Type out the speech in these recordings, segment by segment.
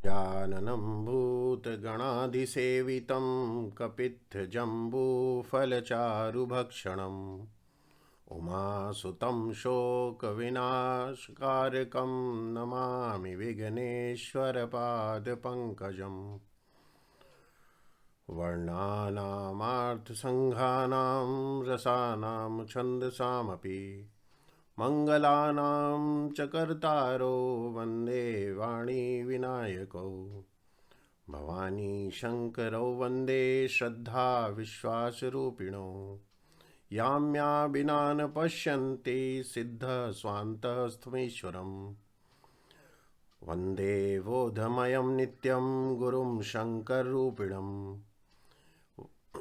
जाननं भूतगणाधिसेवितं कपित्थजम्बूफलचारुभक्षणम् उमासुतं शोकविनाशकारकं नमामि विघ्नेश्वरपादपङ्कजम् वर्णानामार्थसङ्घानां रसानां छन्दसामपि मङ्गलानां च कर्तारो वन्दे वाणी विनायकौ भवानी शङ्करौ वन्दे श्रद्धा विश्वासरूपिणौ यां या विना न पश्यन्ति सिद्धस्वान्तस्थमीश्वरम् वन्दे बोधमयं नित्यं गुरुं शङ्कररूपिणम्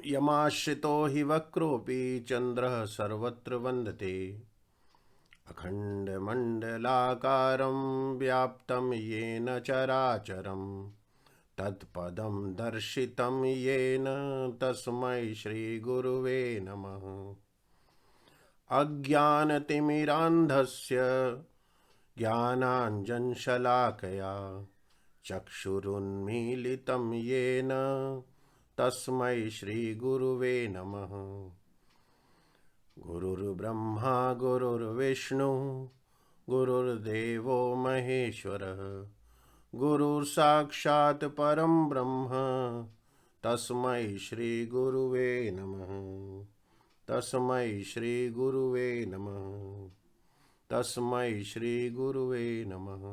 यमाश्रितो हि वक्रोऽपि चन्द्रः सर्वत्र वन्दते अखण्डमण्डलाकारं व्याप्तं येन चराचरं तत्पदं दर्शितं येन तस्मै श्रीगुरुवे नमः। अज्ञानतिमिरान्धस्य ज्ञानाञ्जनशलाकया चक्षुरुन्मीलितं येन तस्मै श्रीगुरुवे नमः। गुरुर्ब्रह्मा गुरुर्विष्णु गुरुर्देवो महेश्वरः गुरुर्साक्षात् परं ब्रह्म तस्मै श्रीगुरुवे नमः। तस्मै श्रीगुरुवे नमः। तस्मै श्रीगुरुवे नमः।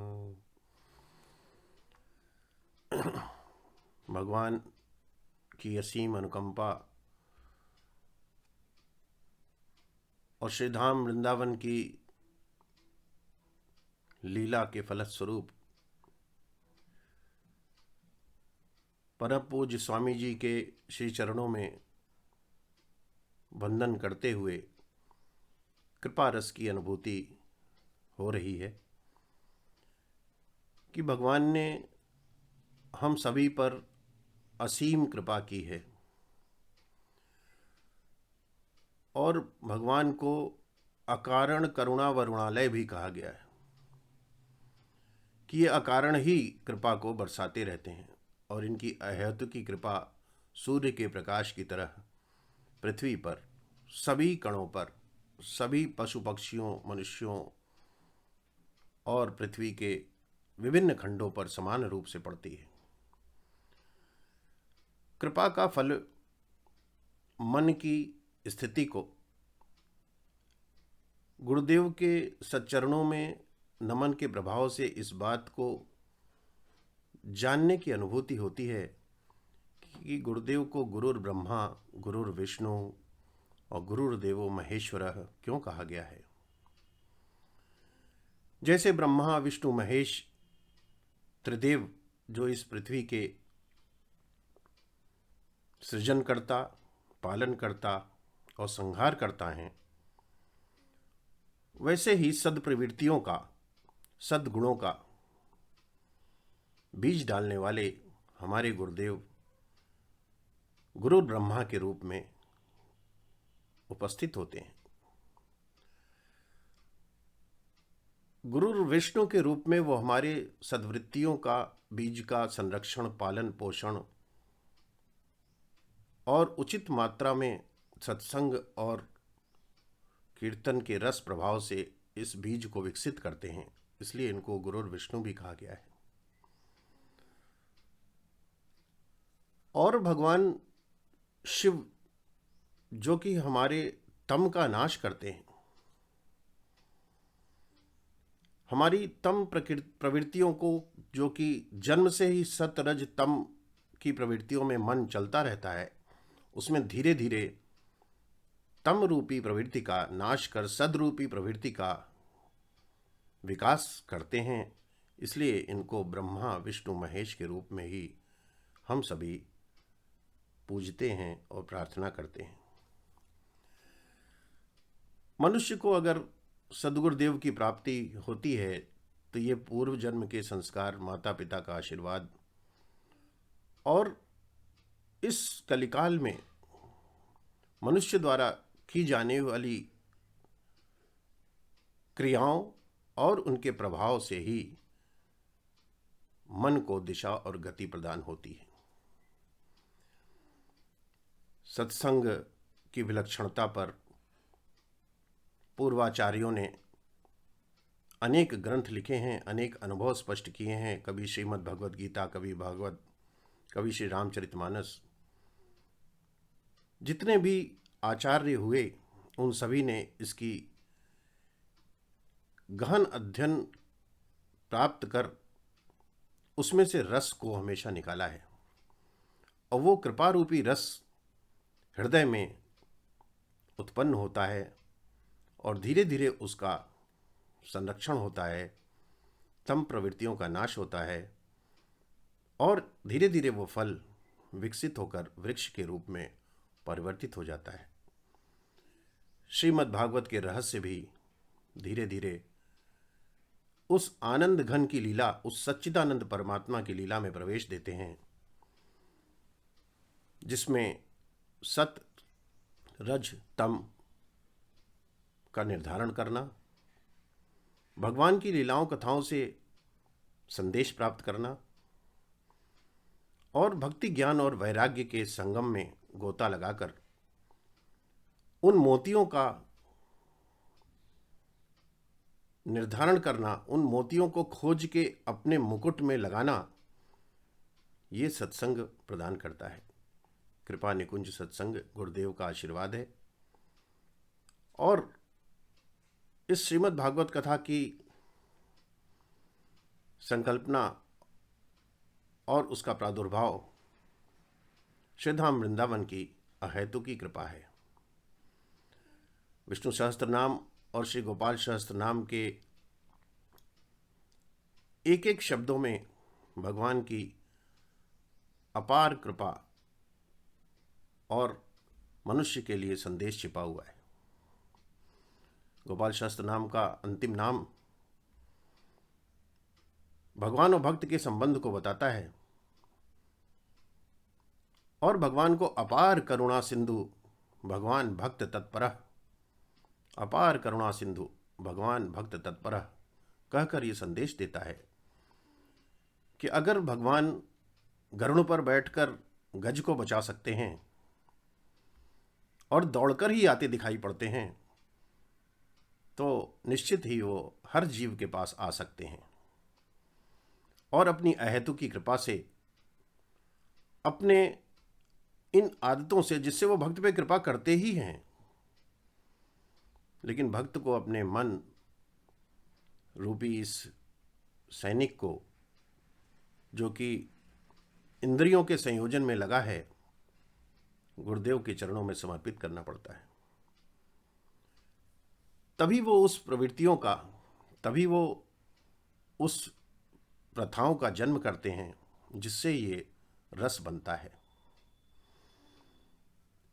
भगवान की असीम अनुकंपा और श्रीधाम वृंदावन की लीला के फलस्वरूप परम पूज्य स्वामी जी के श्री चरणों में वंदन करते हुए कृपा रस की अनुभूति हो रही है कि भगवान ने हम सभी पर असीम कृपा की है और भगवान को अकारण करुणा वरुणालय भी कहा गया है कि ये अकारण ही कृपा को बरसाते रहते हैं और इनकी अहेतु की कृपा सूर्य के प्रकाश की तरह पृथ्वी पर सभी कणों पर सभी पशु पक्षियों मनुष्यों और पृथ्वी के विभिन्न खंडों पर समान रूप से पड़ती है। कृपा का फल मन की स्थिति को गुरुदेव के सच्चरणों में नमन के प्रभाव से इस बात को जानने की अनुभूति होती है कि गुरुदेव को गुरुर ब्रह्मा गुरुर विष्णु और गुरुर्देवो महेश्वरः क्यों कहा गया है। जैसे ब्रह्मा विष्णु महेश त्रिदेव जो इस पृथ्वी के सृजनकर्ता पालनकर्ता और संहार करता हैं, वैसे ही सद्प्रवृत्तियों का सद्गुणों का बीज डालने वाले हमारे गुरुदेव गुरु ब्रह्मा के रूप में उपस्थित होते हैं। गुरु विष्णु के रूप में वो हमारे सद्वृत्तियों का बीज का संरक्षण पालन पोषण और उचित मात्रा में सत्संग और कीर्तन के रस प्रभाव से इस बीज को विकसित करते हैं, इसलिए इनको गुरु विष्णु भी कहा गया है। और भगवान शिव जो कि हमारे तम का नाश करते हैं, हमारी तम प्रवृत्तियों को जो कि जन्म से ही सत रज तम की प्रवृत्तियों में मन चलता रहता है, उसमें धीरे धीरे तम रूपी प्रवृत्ति का नाश कर सद्रूपी प्रवृत्ति का विकास करते हैं। इसलिए इनको ब्रह्मा विष्णु महेश के रूप में ही हम सभी पूजते हैं और प्रार्थना करते हैं। मनुष्य को अगर सद्गुरुदेव की प्राप्ति होती है तो ये पूर्व जन्म के संस्कार माता पिता का आशीर्वाद और इस कलिकाल में मनुष्य द्वारा की जाने वाली क्रियाओं और उनके प्रभाव से ही मन को दिशा और गति प्रदान होती है। सत्संग की विलक्षणता पर पूर्वाचार्यों ने अनेक ग्रंथ लिखे हैं, अनेक अनुभव स्पष्ट किए हैं। कभी श्रीमद् भगवद गीता, कभी श्री रामचरितमानस। जितने भी आचार्य हुए उन सभी ने इसकी गहन अध्ययन प्राप्त कर उसमें से रस को हमेशा निकाला है, और वो कृपा रूपी रस हृदय में उत्पन्न होता है और धीरे धीरे उसका संरक्षण होता है, तम प्रवृत्तियों का नाश होता है और धीरे धीरे वो फल विकसित होकर वृक्ष के रूप में परिवर्तित हो जाता है। श्रीमद् भागवत के रहस्य भी धीरे धीरे उस आनंद घन की लीला, उस सच्चिदानंद परमात्मा की लीला में प्रवेश देते हैं, जिसमें सत, रज, तम का निर्धारण करना, भगवान की लीलाओं कथाओं से संदेश प्राप्त करना और भक्ति ज्ञान और वैराग्य के संगम में गोता लगाकर उन मोतियों का निर्धारण करना, उन मोतियों को खोज के अपने मुकुट में लगाना, ये सत्संग प्रदान करता है। कृपा निकुंज सत्संग गुरुदेव का आशीर्वाद है। और इस श्रीमद् भागवत कथा की संकल्पना और उसका प्रादुर्भाव श्रीधाम वृंदावन की अहेतु की कृपा है। विष्णु सहस्त्रनाम और श्री गोपाल सहस्त्रनाम के एक एक शब्दों में भगवान की अपार कृपा और मनुष्य के लिए संदेश छिपा हुआ है। गोपाल सहस्त्रनाम का अंतिम नाम भगवान और भक्त के संबंध को बताता है और भगवान को अपार करुणा सिंधु भगवान भक्त तत्परः, अपार करुणा सिंधु भगवान भक्त तत्परः कहकर यह संदेश देता है कि अगर भगवान गरुड़ पर बैठकर गज को बचा सकते हैं और दौड़कर ही आते दिखाई पड़ते हैं, तो निश्चित ही वो हर जीव के पास आ सकते हैं और अपनी अहेतु की कृपा से अपने इन आदतों से, जिससे वो भक्त पे कृपा करते ही हैं, लेकिन भक्त को अपने मन रूपी इस सैनिक को, जो कि इंद्रियों के संयोजन में लगा है, गुरुदेव के चरणों में समर्पित करना पड़ता है। तभी वो उस प्रवृत्तियों का, तभी वो उस प्रथाओं का जन्म करते हैं जिससे ये रस बनता है।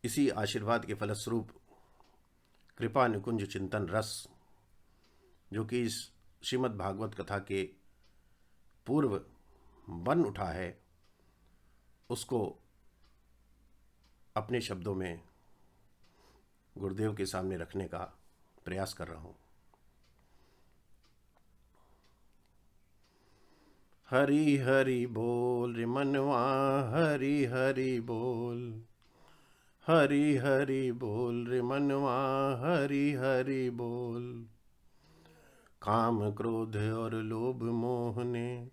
इसी आशीर्वाद के फलस्वरूप कृपा निकुंज चिंतन रस, जो कि इस श्रीमद् भागवत कथा के पूर्व बन उठा है, उसको अपने शब्दों में गुरुदेव के सामने रखने का प्रयास कर रहा हूं। हरि हरि बोल रे मनवा, हरि हरि बोल, हरि हरि बोल रे मनवा, हरि हरि बोल। काम क्रोध और लोभ मोह ने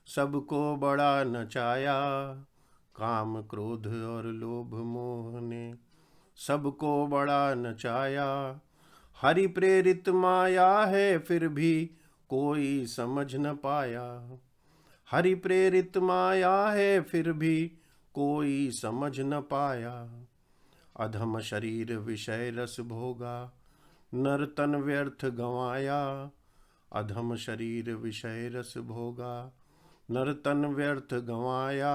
सबको बड़ा नचाया, काम क्रोध और लोभ मोह ने सबको बड़ा नचाया। हरि प्रेरित माया है फिर भी कोई समझ न पाया, हरि प्रेरित माया है फिर भी कोई समझ न पाया। अधम शरीर विषय रस भोगा, नर तन व्यर्थ गंवाया, अधम शरीर विषय रस भोगा, नर तन व्यर्थ गंवाया।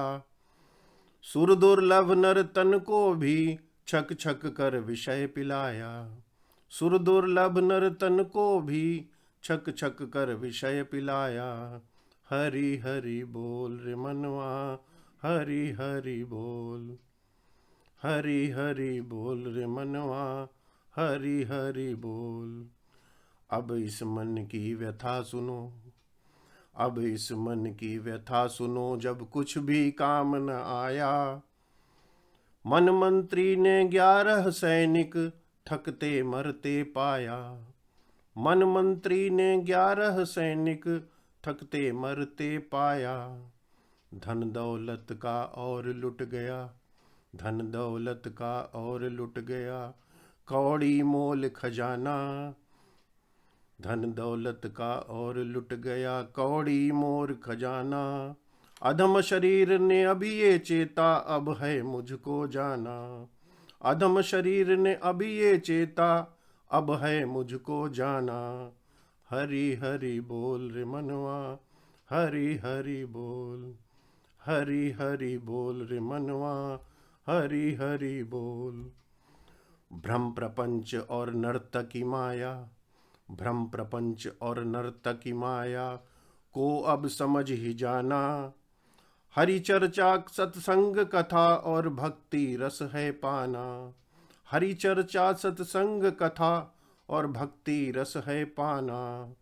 सुर दुर्लभ नर तन को भी छक छक कर विषय पिलाया, सुर दुर्लभ नर तन को भी छक छक कर विषय पिलाया। हरि हरि बोल रे मनवा, हरि हरि बोल, हरि हरि बोल रे मनवा, हरि हरि बोल। अब इस मन की व्यथा सुनो, अब इस मन की व्यथा सुनो जब कुछ भी काम न आया। मन मंत्री ने 11 सैनिक थकते मरते पाया। मन मंत्री ने 11 सैनिक थकते मरते पाया। धन दौलत का और लुट गया, धन दौलत का और लुट गया, कौड़ी मोल खजाना। धन दौलत का और लुट गया, कौड़ी मोर खजाना। अधम शरीर ने अभी ये चेता, अब है मुझको जाना। अधम शरीर ने अभी ये चेता, अब है मुझको जाना। हरि हरि बोल रे मनवा, हरि हरि बोल, हरि हरि बोल रे मनवा, हरि हरि बोल। भ्रम प्रपंच और नर्तकी माया, भ्रम प्रपंच और नर्तकी माया को अब समझ ही जाना। हरि चर्चा सत्संग कथा और भक्ति रस है पाना। हरि चर्चा सत्संग कथा और भक्ति रस है पाना।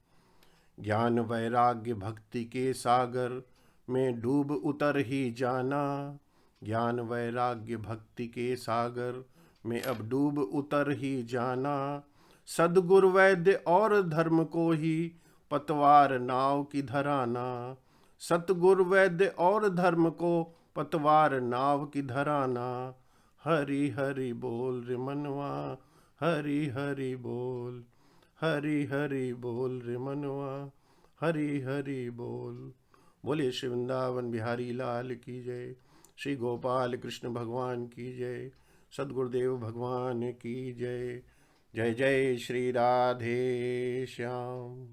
ज्ञान वैराग्य भक्ति के सागर में डूब उतर ही जाना। ज्ञान वैराग्य भक्ति के सागर में अब डूब उतर ही जाना। सद्गुरु वैद्य और धर्म को ही पतवार नाव की धराना। सतगुरु वैद्य और धर्म को पतवार नाव की धराना। हरि हरि बोल रे मनवा, हरि हरि बोल, हरि हरि बोल रे मनवा, हरि हरि बोल। बोले श्री वृंदावन बिहारी लाल की जय, श्री गोपाल कृष्ण भगवान की जय, सद्गुरुदेव भगवान की जय। जय जय श्री राधे श्याम।